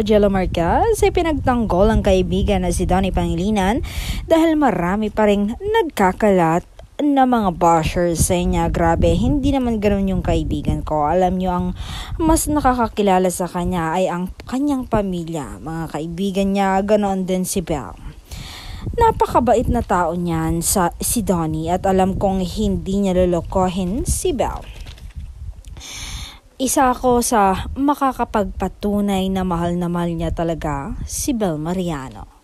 Jella Marquez ay pinagtanggol ang kaibigan na si Donnie Pangilinan dahil marami pa ring nagkakalat na mga bashers sa niya. Grabe, hindi naman ganun yung kaibigan ko. Alam nyo, ang mas nakakakilala sa kanya ay ang kanyang pamilya. Mga kaibigan niya, ganoon din si Belle. Napakabait na tao niyan si Donnie at alam kong hindi niya lolokohin si Belle. Isa ako sa makakapagpatunay na mahal niya talaga si Belle Mariano.